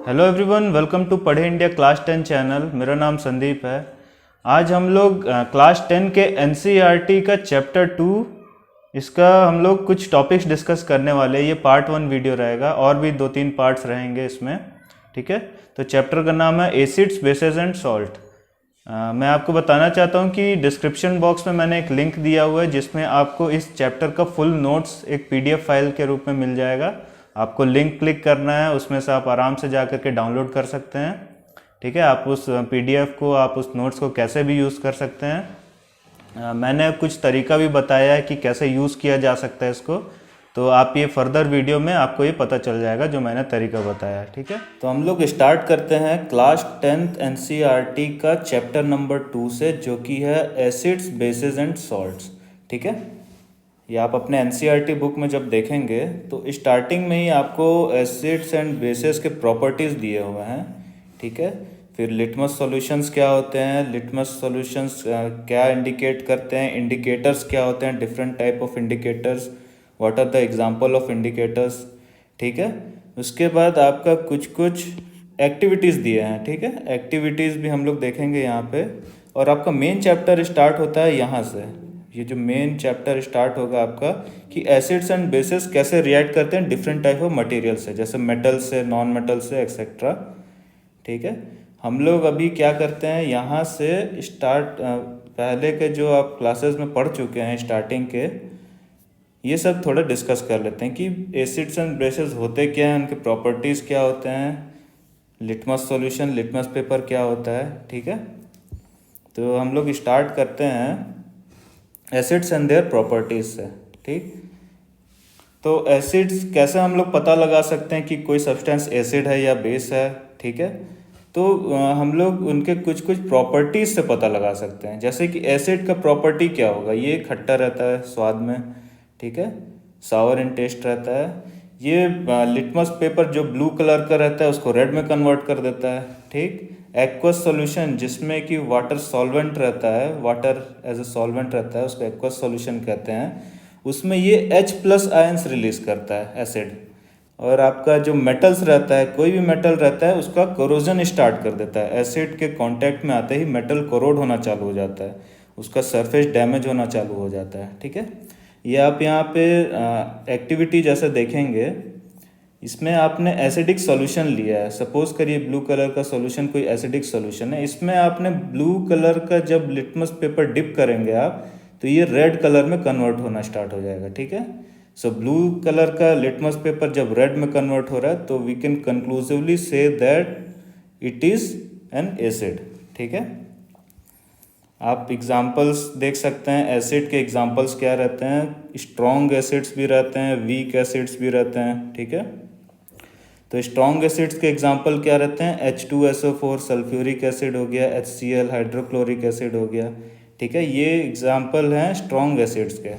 Hello everyone, welcome to पढ़े India class 10 channel. मेरा नाम संदीप है। आज हम लोग क्लास 10 के एनसीईआरटी का चैप्टर 2 इसका हम लोग कुछ टॉपिक्स डिस्कस करने वाले हैं। ये पार्ट 1 वीडियो रहेगा और भी 2-3 पार्ट्स रहेंगे इसमें। ठीक है, तो चैप्टर का नाम है एसिड्स, बेसेस एंड सॉल्ट। मैं आपको बताना चाहता हूँ कि डिस्क्रिप्शन बॉक्स में मैंने एक लिंक दिया हुआ है जिसमें आपको इस चैप्टर का फुल नोट्स एक पीडीएफ फाइल के रूप में मिल जाएगा। आपको लिंक क्लिक करना है, उसमें से आप आराम से जा करके डाउनलोड कर सकते हैं। ठीक है, आप उस पीडीएफ को, आप उस नोट्स को कैसे भी यूज़ कर सकते हैं। मैंने कुछ तरीका भी बताया है कि कैसे यूज़ किया जा सकता है इसको, तो आप ये फर्दर वीडियो में आपको ये पता चल जाएगा जो मैंने तरीका बताया है। ठीक है, तो हम लोग स्टार्ट करते हैं क्लास 10th एनसीईआरटी का चैप्टर नंबर 2 से, जो कि है एसिड्स, बेसेस एंड सॉल्ट्स। ठीक है, ये आप अपने एनसीईआरटी बुक में जब देखेंगे तो स्टार्टिंग में ही आपको एसिड्स एंड बेसेस के प्रॉपर्टीज़ दिए हुए हैं। ठीक है, फिर लिटमस सॉल्यूशंस क्या होते हैं, लिटमस सॉल्यूशंस क्या इंडिकेट करते हैं, इंडिकेटर्स क्या होते हैं, different type of indicators, what are the example of indicators. ठीक है, उसके बाद आपका कुछ एक्टिविटीज़ दिए हैं। ठीक है, एक्टिविटीज़ भी हम लोग देखेंगे यहाँ पे। और आपका मेन चैप्टर स्टार्ट होता है यहाँ से। ये जो मेन चैप्टर स्टार्ट होगा आपका कि एसिड्स एंड बेसेस कैसे रिएक्ट करते हैं डिफरेंट टाइप ऑफ मटेरियल से, जैसे मेटल से, नॉन मेटल से, एक्सेट्रा। ठीक है, हम लोग अभी क्या करते हैं, यहाँ से स्टार्ट पहले के जो आप क्लासेस में पढ़ चुके हैं स्टार्टिंग के, ये सब थोड़ा डिस्कस कर लेते हैं कि एसिड्स एंड बेसेस होते क्या हैं, उनके प्रॉपर्टीज़ क्या होते हैं, लिटमस सॉल्यूशन, लिटमस पेपर क्या होता है। ठीक है, तो हम लोग स्टार्ट करते हैं एसिड्स एंड देयर प्रॉपर्टीज से। ठीक, तो एसिड्स कैसे हम लोग पता लगा सकते हैं कि कोई सब्सटेंस एसिड है या बेस है। ठीक है, तो हम लोग उनके कुछ प्रॉपर्टीज से पता लगा सकते हैं। जैसे कि एसिड का प्रॉपर्टी क्या होगा, ये खट्टा रहता है स्वाद में। ठीक है, सावर इन टेस्ट रहता है। ये लिटमस पेपर जो ब्लू कलर का रहता है उसको रेड में कन्वर्ट कर देता है। ठीक, एक्वस सॉल्यूशन जिसमें कि वाटर सॉल्वेंट रहता है, वाटर एज ए सॉल्वेंट रहता है, उसको एक्वस सॉल्यूशन कहते हैं, उसमें ये H+ आयंस रिलीज करता है एसिड। और आपका जो मेटल्स रहता है, कोई भी मेटल रहता है, उसका कोरोजन स्टार्ट कर देता है। एसिड के कांटेक्ट में आते ही मेटल कोरोड होना चालू हो जाता है, उसका सरफेस डैमेज होना चालू हो जाता है। ठीक है, ये आप यहाँ पे एक्टिविटी जैसे देखेंगे, इसमें आपने एसिडिक सॉल्यूशन लिया है। सपोज करिए ब्लू कलर का सॉल्यूशन कोई एसिडिक सॉल्यूशन है, इसमें आपने ब्लू कलर का जब लिटमस पेपर डिप करेंगे आप, तो ये रेड कलर में कन्वर्ट होना स्टार्ट हो जाएगा। ठीक है, सो ब्लू कलर का लिटमस पेपर जब रेड में कन्वर्ट हो रहा है तो we can conclusively say that it is an acid. ठीक है, आप एग्जाम्पल्स देख सकते हैं। एसिड के एग्जाम्पल्स क्या रहते हैं, स्ट्रॉन्ग एसिड्स भी रहते हैं, वीक एसिड्स भी रहते हैं। ठीक है, तो स्ट्रॉन्ग एसिड्स के एग्जांपल क्या रहते हैं, H2SO4 सल्फ्यूरिक एसिड हो गया, HCl हाइड्रोक्लोरिक एसिड हो गया। ठीक है, ये एग्जांपल हैं स्ट्रॉन्ग एसिड्स के।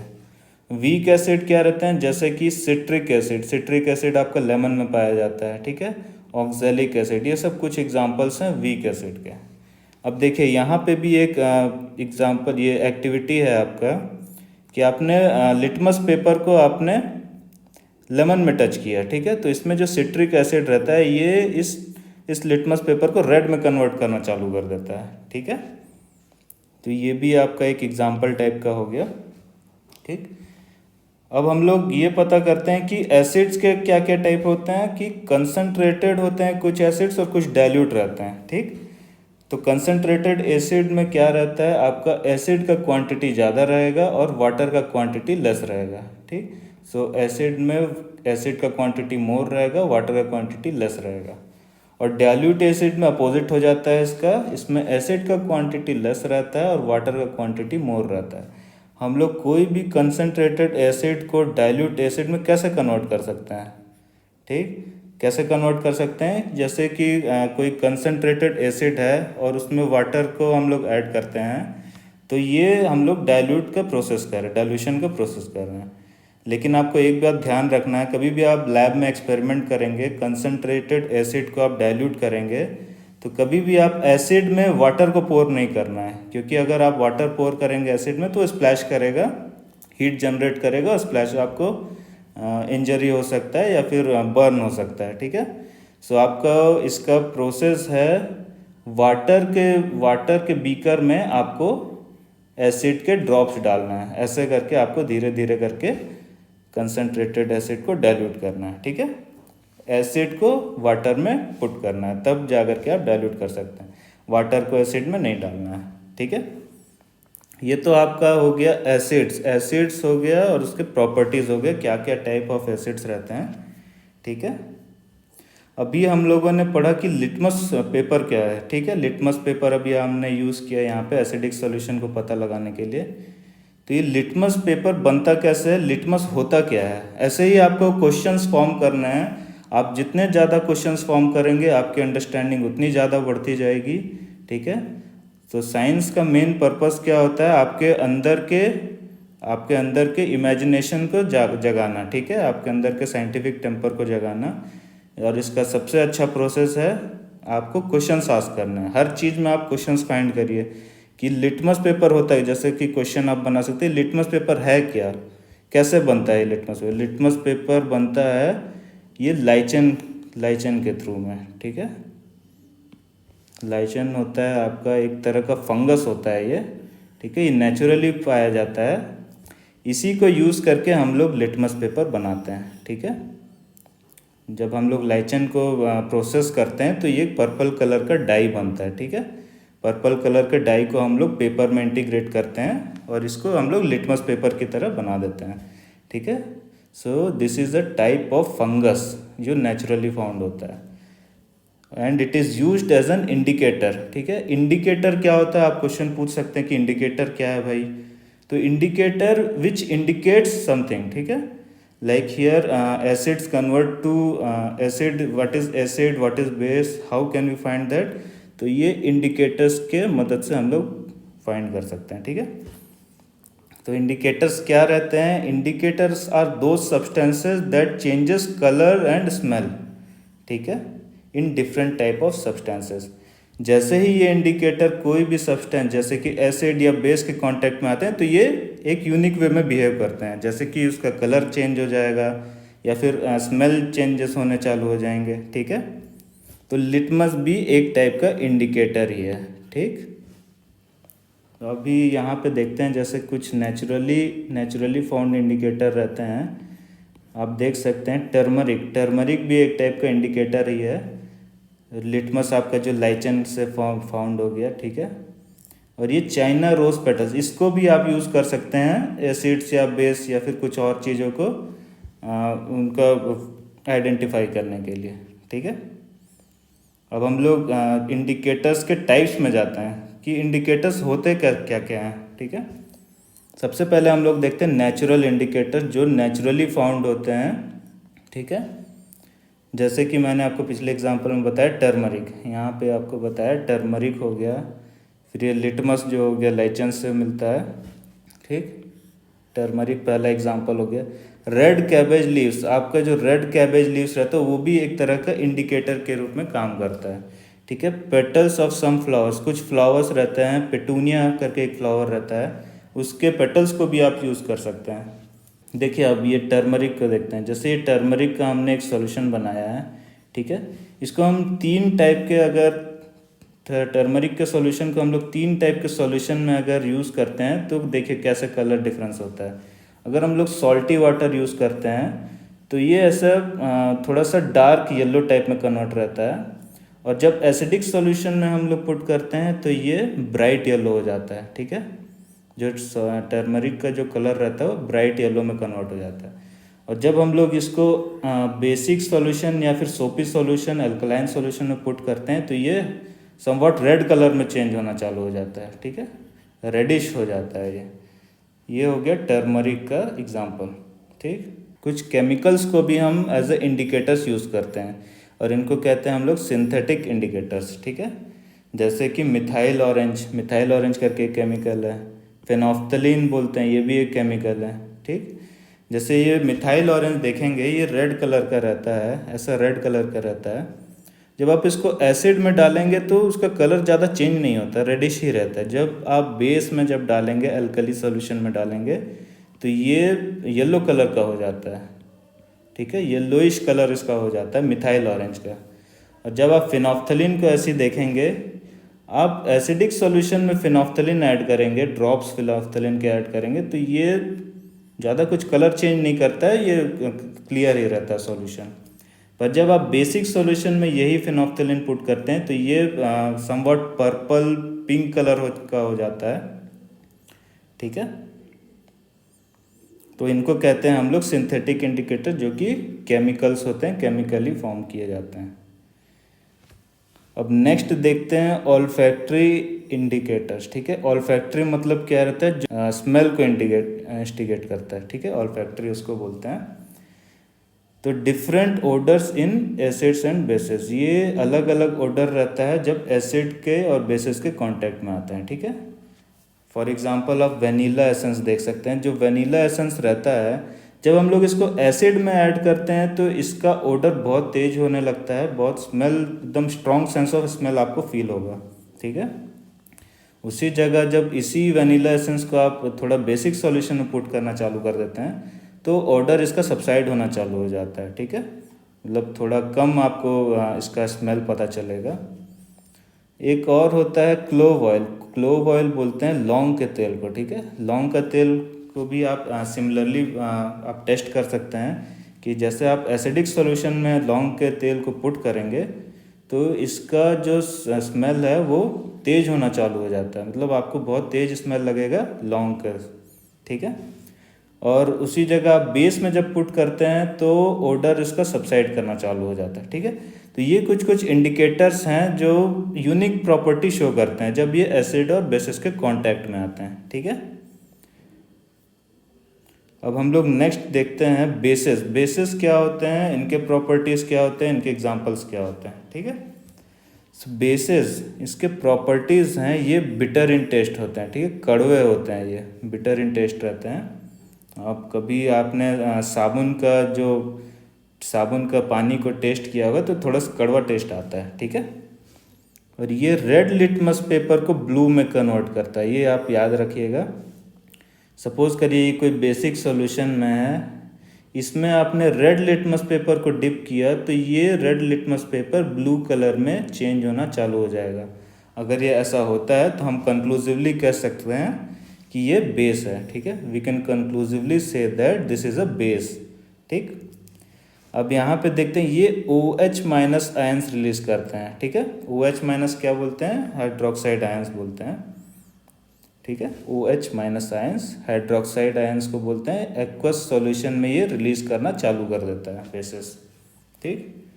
वीक एसिड क्या रहते हैं, जैसे कि सिट्रिक एसिड, सिट्रिक एसिड आपका लेमन में पाया जाता है। ठीक है, ऑक्जेलिक एसिड, ये सब कुछ एग्जांपल्स हैं वीक एसिड के। अब देखिए यहाँ पे भी एक एग्जांपल, ये एक्टिविटी है आपका कि आपने लिटमस पेपर को आपने लेमन में टच किया। ठीक है, तो इसमें जो सिट्रिक एसिड रहता है ये इस लिटमस पेपर को रेड में कन्वर्ट करना चालू कर देता है। ठीक है, तो ये भी आपका एक एग्जांपल टाइप का हो गया। ठीक, अब हम लोग ये पता करते हैं कि एसिड्स के क्या क्या टाइप होते हैं, कि कंसनट्रेटेड होते हैं कुछ एसिड्स और कुछ डाइल्यूट रहते हैं। ठीक, तो कंसनट्रेटेड एसिड में क्या रहता है, आपका एसिड का क्वांटिटी ज़्यादा रहेगा और वाटर का क्वांटिटी लेस रहेगा। ठीक, सो एसिड में एसिड का क्वांटिटी मोर रहेगा, वाटर का क्वांटिटी लेस रहेगा। और डाइल्यूट एसिड में अपोजिट हो जाता है इसका, इसमें एसिड का क्वांटिटी लेस रहता है और वाटर का क्वांटिटी मोर रहता है। हम लोग कोई भी कंसनट्रेटेड एसिड को डाइल्यूट एसिड में कैसे कन्वर्ट कर सकते हैं। ठीक, कैसे कन्वर्ट कर सकते हैं, जैसे कि कोई कंसनट्रेटेड एसिड है और उसमें वाटर को हम लोग ऐड करते हैं, तो ये हम लोग डाइल्यूट का प्रोसेस कर रहे हैं, डाइल्यूशन का प्रोसेस कर रहे हैं। लेकिन आपको एक बात ध्यान रखना है, कभी भी आप लैब में एक्सपेरिमेंट करेंगे, कंसनट्रेटेड एसिड को आप डाइल्यूट करेंगे, तो कभी भी आप एसिड में वाटर को पोर नहीं करना है, क्योंकि अगर आप वाटर पोर करेंगे एसिड में तो स्प्लैश करेगा, हीट जनरेट करेगा और स्प्लैश आपको इंजरी हो सकता है या फिर बर्न हो सकता है। ठीक है, सो आपका इसका प्रोसेस है, वाटर के बीकर में आपको एसिड के ड्रॉप्स डालना है, ऐसे करके आपको धीरे धीरे करके कंसनट्रेटेड एसिड को डाइल्यूट करना है। ठीक है, एसिड को वाटर में पुट करना है, तब जा कर के आप डाइल्यूट कर सकते हैं, वाटर को एसिड में नहीं डालना है। ठीक है, ये तो आपका हो गया एसिड्स हो गया और उसके प्रॉपर्टीज़ हो गए, क्या क्या टाइप ऑफ एसिड्स रहते हैं। ठीक है, अभी हम लोगों ने पढ़ा कि लिटमस पेपर क्या है। ठीक है, लिटमस पेपर अभी हमने यूज़ किया यहाँ पे एसिडिक सॉल्यूशन को पता लगाने के लिए। तो ये लिटमस पेपर बनता कैसे है, लिटमस होता क्या है, ऐसे ही आपको क्वेश्चंस फॉर्म करना है। आप जितने ज़्यादा क्वेश्चंस फॉर्म करेंगे आपकी अंडरस्टैंडिंग उतनी ज़्यादा बढ़ती जाएगी। ठीक है, तो साइंस का मेन पर्पस क्या होता है, आपके अंदर के इमेजिनेशन को जगाना। ठीक है, आपके अंदर के साइंटिफिक टेम्पर को जगाना, और इसका सबसे अच्छा प्रोसेस है आपको क्वेश्चंस आस्क करना है। हर चीज़ में आप क्वेश्चंस फाइंड करिए कि लिटमस पेपर होता है, जैसे कि क्वेश्चन आप बना सकते हैं लिटमस पेपर है क्या, कैसे बनता है लिटमस पेपर बनता है ये लाइचन के थ्रू में। ठीक है, लाइचन होता है आपका एक तरह का फंगस होता है ये। ठीक है, ये नेचुरली पाया जाता है, इसी को यूज़ करके हम लोग लिटमस पेपर बनाते हैं। ठीक है, जब हम लोग लाइचन को प्रोसेस करते हैं तो ये पर्पल कलर का डाई बनता है। ठीक है, पर्पल कलर के डाई को हम लोग पेपर में इंटीग्रेट करते हैं और इसको हम लोग लिटमस पेपर की तरह बना देते हैं। ठीक है, so this is a type of fungus जो नेचुरली फाउंड होता है and it is used as an indicator. ठीक है, इंडिकेटर क्या होता है, आप क्वेश्चन पूछ सकते हैं कि इंडिकेटर क्या है भाई, तो इंडिकेटर विच इंडिकेट्स समथिंग। ठीक है, like here acids convert to acid, what is base, how can we find that, तो ये इंडिकेटर्स के मदद से हम लोग फाइंड कर सकते हैं। ठीक है, तो इंडिकेटर्स क्या रहते हैं, इंडिकेटर्स आर दो substances that changes colour and smell. ठीक है, in different type of substances. जैसे ही ये इंडिकेटर कोई भी सब्सटेंस जैसे कि एसिड या बेस के कांटेक्ट में आते हैं तो ये एक यूनिक वे में बिहेव करते हैं, जैसे कि उसका कलर चेंज हो जाएगा या फिर स्मेल चेंजेस होने चालू हो जाएंगे। ठीक है, तो लिटमस भी एक टाइप का इंडिकेटर ही है। ठीक, तो अभी यहाँ पे देखते हैं जैसे कुछ नेचुरली फाउंड इंडिकेटर रहते हैं। आप देख सकते हैं टर्मरिक भी एक टाइप का इंडिकेटर ही है। लिटमस आपका जो लाइचन से फाउंड हो गया। ठीक है, और ये चाइना रोज पेटल्स, इसको भी आप यूज़ कर सकते हैं एसिड्स या बेस या फिर कुछ और चीज़ों को उनका आइडेंटिफाई करने के लिए। ठीक है, अब हम लोग इंडिकेटर्स के टाइप्स में जाते हैं कि इंडिकेटर्स होते क्या क्या हैं। ठीक है, सबसे पहले हम लोग देखते हैं नेचुरल इंडिकेटर जो नेचुरली फाउंड होते हैं। ठीक है, जैसे कि मैंने आपको पिछले एग्जांपल में बताया टर्मरिक, यहाँ पे आपको बताया टर्मरिक हो गया, फिर ये लिटमस जो हो गया लाइचन से मिलता है। ठीक, टर्मरिक पहला एग्जांपल हो गया। रेड कैबेज लीव्स, आपका जो रेड कैबेज लीव्स रहता है वो भी एक तरह का इंडिकेटर के रूप में काम करता है। ठीक है, पेटल्स ऑफ सम फ्लावर्स, कुछ फ्लावर्स रहते हैं, पेटूनिया करके एक फ्लावर रहता है, उसके पेटल्स को भी आप यूज़ कर सकते हैं। देखिए अब ये टर्मरिक को देखते हैं, जैसे ये टर्मरिक का हमने एक सॉल्यूशन बनाया है। ठीक है, इसको हम तीन टाइप के, अगर टर्मरिक के सॉल्यूशन को हम लोग तीन टाइप के सॉल्यूशन में अगर यूज़ करते हैं तो देखिए कैसे कलर डिफरेंस होता है। अगर हम लोग सॉल्टी वाटर यूज़ करते हैं तो ये ऐसा थोड़ा सा डार्क येलो टाइप में कन्वर्ट रहता है, और जब एसिडिक सॉल्यूशन में हम लोग पुट करते हैं तो ये ब्राइट येलो हो जाता है। ठीक है, जो टर्मरिक का जो कलर रहता है वो ब्राइट येलो में कन्वर्ट हो जाता है। और जब हम लोग इसको बेसिक सॉल्यूशन या फिर सोपी सॉल्यूशन, अल्कलाइन सॉल्यूशन में पुट करते हैं तो ये समवॉट रेड कलर में चेंज होना चालू हो जाता है। ठीक है, रेडिश हो जाता है ये हो गया टर्मरिक का एग्जाम्पल। ठीक, कुछ केमिकल्स को भी हम एज ए इंडिकेटर्स यूज़ करते हैं और इनको कहते हैं हम लोग सिंथेटिक इंडिकेटर्स। ठीक है, जैसे कि मिथाइल ऑरेंज करके एक केमिकल है, फेनोफ्थलीन बोलते हैं, ये भी एक केमिकल है। ठीक, जैसे ये मिथाइल ऑरेंज देखेंगे ये रेड कलर का रहता है, ऐसा रेड कलर का रहता है। जब आप इसको एसिड में डालेंगे तो उसका कलर ज़्यादा चेंज नहीं होता, रेडिश ही रहता है। जब आप बेस में जब डालेंगे, अल्कली सॉल्यूशन में डालेंगे तो ये येलो कलर का हो जाता है। ठीक है, येलोइश कलर इसका हो जाता है मिथाइल ऑरेंज का। और जब आप फिनोफ्थलीन को ऐसे देखेंगे, आप एसिडिक सॉल्यूशन में फिनोफ्थलीन ऐड करेंगे, ड्रॉप्स फिनोफ्थलीन के ऐड करेंगे, तो ये ज़्यादा कुछ कलर चेंज नहीं करता है, ये क्लियर ही रहता है सॉल्यूशन। पर जब आप बेसिक सॉल्यूशन में यही फिनोफ्थलीन पुट करते हैं तो ये समवॉट पर्पल पिंक कलर का हो जाता है, ठीक है। तो इनको कहते हैं हम लोग सिंथेटिक इंडिकेटर, जो कि केमिकल्स होते हैं, केमिकली फॉर्म किए जाते हैं। अब नेक्स्ट देखते हैं ऑल्फैक्टरी इंडिकेटर्स, ठीक है। ऑल्फैक्टरी मतलब क्या रहता है, स्मेल को इंस्टिगेट करता है, ठीक है, ऑल्फैक्टरी उसको बोलते हैं। तो different odours in acids and bases, ये अलग अलग ओडर रहता है जब एसिड के और बेसिस के कांटेक्ट में आते हैं, ठीक है। फॉर एग्जांपल आप वनीला एसेंस देख सकते हैं। जो वनीला एसेंस रहता है, जब हम लोग इसको एसिड में ऐड करते हैं तो इसका ओडर बहुत तेज होने लगता है, बहुत स्मेल, एकदम स्ट्रॉन्ग सेंस ऑफ स्मेल आपको फील होगा, ठीक है। उसी जगह जब इसी वनीला एसेंस को आप थोड़ा बेसिक सॉल्यूशन में पुट करना चालू कर देते हैं तो ऑर्डर इसका सबसाइड होना चालू हो जाता है, ठीक है। मतलब थोड़ा कम आपको इसका स्मेल पता चलेगा। एक और होता है क्लोव ऑयल। क्लोव ऑयल बोलते हैं लौंग के तेल को, ठीक है। लौंग का तेल को भी आप सिमिलरली आप टेस्ट कर सकते हैं कि जैसे आप एसिडिक सॉल्यूशन में लौंग के तेल को पुट करेंगे तो इसका जो स्मेल है वो तेज होना चालू हो जाता है, मतलब आपको बहुत तेज स्मेल लगेगा लौंग का, ठीक है। और उसी जगह आप बेस में जब पुट करते हैं तो ऑर्डर इसका सबसाइड करना चालू हो जाता है, ठीक है। तो ये कुछ कुछ इंडिकेटर्स हैं जो यूनिक प्रॉपर्टी शो करते हैं जब ये एसिड और बेसिस के कांटेक्ट में आते हैं, ठीक है। अब हम लोग नेक्स्ट देखते हैं बेसिस। बेसिस क्या होते हैं, इनके प्रॉपर्टीज़ क्या होते हैं, इनके एग्जांपल्स क्या होते हैं, ठीक है। बेसिस, इसके प्रॉपर्टीज़ हैं, ये बिटर इन टेस्ट होते हैं, ठीक है, कड़वे होते हैं, ये बिटर इन टेस्ट रहते हैं। आप कभी आपने साबुन का पानी को टेस्ट किया होगा तो थोड़ा सा कड़वा टेस्ट आता है, ठीक है। और ये रेड लिटमस पेपर को ब्लू में कन्वर्ट करता है, ये आप याद रखिएगा। सपोज करिए ये कोई बेसिक सॉल्यूशन में है, इसमें आपने रेड लिटमस पेपर को डिप किया तो ये red litmus paper blue colour में चेंज होना चालू हो जाएगा। अगर ये ऐसा होता है तो हम कंक्लूसिवली कह सकते हैं कि ये बेस है, ठीक है। We can conclusively say that this is a base, ठीक। अब यहाँ पे देखते हैं ये OH माइनस आयंस रिलीज करते हैं, ठीक है। OH माइनस क्या बोलते हैं, हाइड्रोक्साइड आयंस बोलते हैं, ठीक है। OH minus ions hydroxide ions को बोलते हैं। एक्वस सॉल्यूशन में ये रिलीज करना चालू कर देता है बेसिस, ठीक।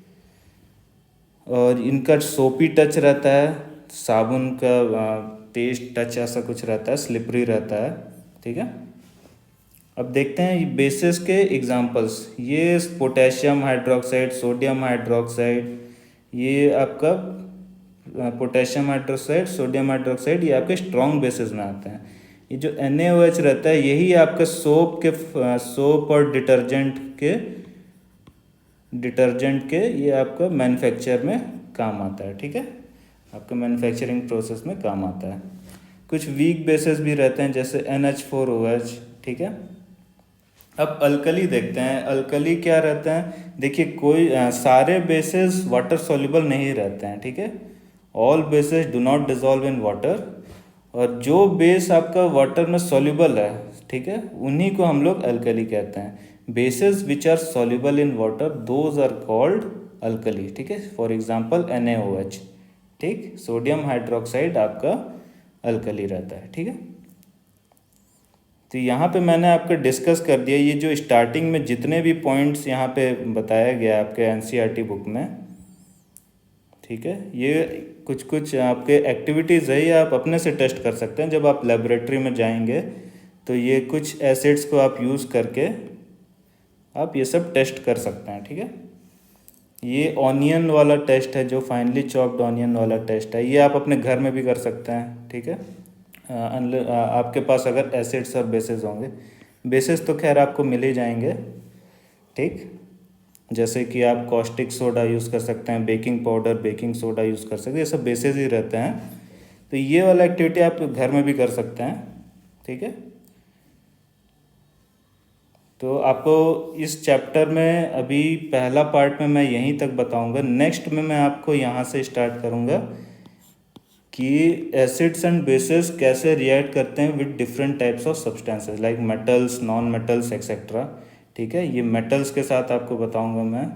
और इनका सोपी टच रहता है, साबुन का पेस्ट टच ऐसा कुछ रहता है, स्लिपरी रहता है, ठीक है। अब देखते हैं बेसिस के एग्जांपल्स। ये पोटेशियम हाइड्रोक्साइड, सोडियम हाइड्रोक्साइड, ये आपका पोटेशियम हाइड्रोक्साइड, सोडियम हाइड्रोक्साइड, ये आपके स्ट्रॉन्ग बेसिस में आते हैं। ये जो NaOH रहता है यही आपका सोप और डिटर्जेंट के ये आपका मैन्युफैक्चर में काम आता है, ठीक है, आपका मैन्युफैक्चरिंग प्रोसेस में काम आता है। कुछ वीक बेसिस भी रहते हैं जैसे NH4OH, ठीक है। अब अल्कली देखते हैं। अल्कली क्या रहता है, देखिए कोई सारे बेसिस वाटर सॉल्युबल नहीं रहते हैं, ठीक है। All basis do not dissolve in water. और जो बेस आपका वाटर में सॉल्युबल है, ठीक है, उन्हीं को हम लोग अल्कली कहते हैं। Bases which are soluble in water those are called alkali, ठीक है। फॉर एग्जांपल NaOH, ठीक। सोडियम हाइड्रोक्साइड आपका अल्कली रहता है, ठीक है। तो यहाँ पे मैंने आपको डिस्कस कर दिया ये जो स्टार्टिंग में जितने भी पॉइंट्स यहाँ पे बताया गया आपके NCERT बुक में, ठीक है। ये कुछ कुछ आपके एक्टिविटीज़ है, ये आप अपने से टेस्ट कर सकते हैं। जब आप लेबोरेटरी में जाएंगे तो ये कुछ एसिड्स को आप यूज़ करके आप ये सब टेस्ट कर सकते हैं, ठीक है। ये ऑनियन वाला टेस्ट है, जो फाइनली चॉप्ड ऑनियन वाला टेस्ट है, ये आप अपने घर में भी कर सकते हैं, ठीक है। आपके पास अगर एसिड्स और बेसिस होंगे। बेसिस तो खैर आपको मिल ही जाएंगे, ठीक। जैसे कि आप कॉस्टिक सोडा यूज़ कर सकते हैं, baking powder, baking soda use कर सकते हैं, ये सब बेसिस ही रहते हैं। तो ये वाला एक्टिविटी आप घर में भी कर सकते हैं, ठीक है। तो आपको इस चैप्टर में अभी पहला पार्ट में मैं यहीं तक बताऊंगा। नेक्स्ट में मैं आपको यहाँ से स्टार्ट करूँगा कि एसिड्स एंड बेसेस कैसे रिएक्ट करते हैं with different types of substances like metals, non metals etcetera. ठीक है, ये मेटल्स के साथ आपको बताऊंगा मैं।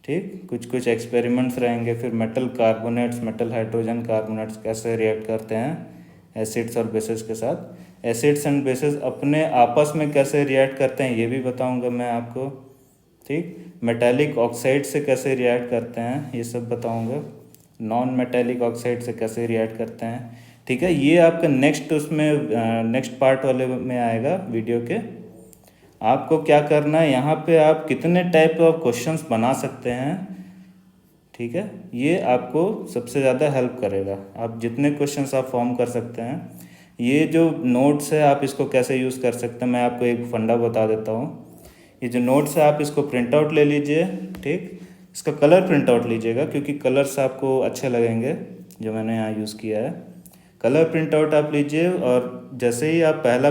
ठीक, कुछ कुछ एक्सपेरिमेंट्स रहेंगे। फिर metal carbonates, metal hydrogen carbonates कैसे रिएक्ट करते हैं एसिड्स और बेसेस के साथ। एसिड्स एंड बेसेस अपने आपस में कैसे रिएक्ट करते हैं ये भी बताऊंगा मैं आपको। ठीक, मेटालिक ऑक्साइड से कैसे रिएक्ट करते हैं ये सब बताऊंगा। नॉन मेटालिक ऑक्साइड से कैसे रिएक्ट करते हैं। ठीक है, ये आपका नेक्स्ट उसमें नेक्स्ट पार्ट वाले में आएगा वीडियो के। आपको क्या करना है, यहाँ पे आप कितने टाइप ऑफ क्वेश्चंस बना सकते हैं। ठीक है, ये आपको सबसे ज़्यादा हेल्प करेगा। आप जितने क्वेश्चंस आप फॉर्म कर सकते हैं। ये जो नोट्स है आप इसको कैसे यूज़ कर सकते हैं, मैं आपको एक फंडा बता देता हूँ। ये जो नोट्स है आप इसको प्रिंट आउट ले लीजिए। ठीक, इसका कलर प्रिंट आउट लीजिएगा क्योंकि कलर्स आपको अच्छे लगेंगे जो मैंने यहाँ यूज़ किया है। कलर प्रिंट आउट आप लीजिए और जैसे ही आप पहला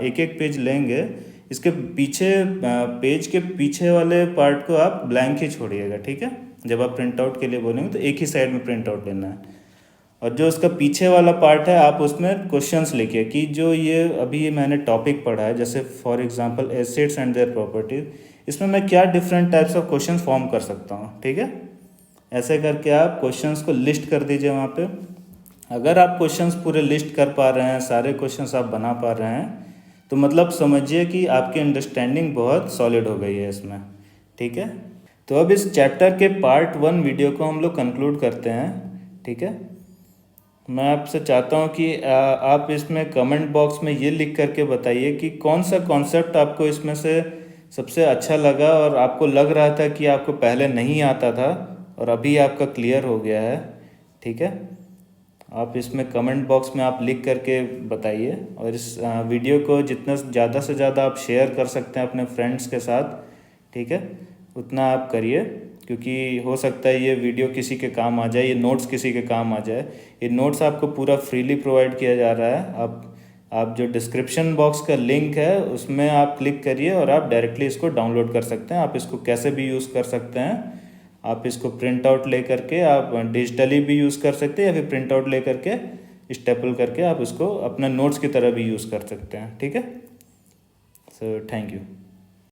एक एक पेज लेंगे, इसके पीछे पेज के पीछे वाले पार्ट को आप ब्लैंक ही छोड़िएगा। ठीक है, जब आप प्रिंट आउट के लिए बोलेंगे तो एक ही साइड में प्रिंट आउट लेना है। और जो उसका पीछे वाला पार्ट है आप उसमें क्वेश्चंस लिखिए कि जो ये अभी मैंने टॉपिक पढ़ा है, जैसे for example acids and their properties, इसमें मैं क्या different types of questions form कर सकता हूँ। ठीक है, ऐसे करके आप क्वेश्चंस को लिस्ट कर दीजिए वहाँ पे। अगर आप क्वेश्चंस पूरे लिस्ट कर पा रहे हैं, सारे क्वेश्चंस आप बना पा रहे हैं, तो मतलब समझिए कि आपकी अंडरस्टैंडिंग बहुत सॉलिड हो गई है इसमें। ठीक है, तो अब इस चैप्टर के पार्ट 1 वीडियो को हम लोग कंक्लूड करते हैं। ठीक है, मैं आपसे चाहता हूँ कि आप इसमें कमेंट बॉक्स में ये लिख करके बताइए कि कौन सा कॉन्सेप्ट आपको इसमें से सबसे अच्छा लगा और आपको लग रहा था कि आपको पहले नहीं आता था और अभी आपका क्लियर हो गया है। ठीक है, आप इसमें कमेंट बॉक्स में आप लिख करके बताइए। और इस वीडियो को जितना ज़्यादा से ज़्यादा आप शेयर कर सकते हैं अपने फ्रेंड्स के साथ, ठीक है, उतना आप करिए, क्योंकि हो सकता है ये वीडियो किसी के काम आ जाए, ये नोट्स किसी के काम आ जाए। ये नोट्स आपको पूरा फ्रीली प्रोवाइड किया जा रहा है। आप जो डिस्क्रिप्शन बॉक्स का लिंक है उसमें आप क्लिक करिए और आप डायरेक्टली इसको डाउनलोड कर सकते हैं। आप इसको कैसे भी यूज़ कर सकते हैं। आप इसको प्रिंट आउट ले करके आप डिजिटली भी यूज़ कर सकते हैं या फिर प्रिंट आउट ले करके स्टेपल करके आप इसको अपने नोट्स की तरह भी यूज़ कर सकते हैं। ठीक है, सो थैंक यू।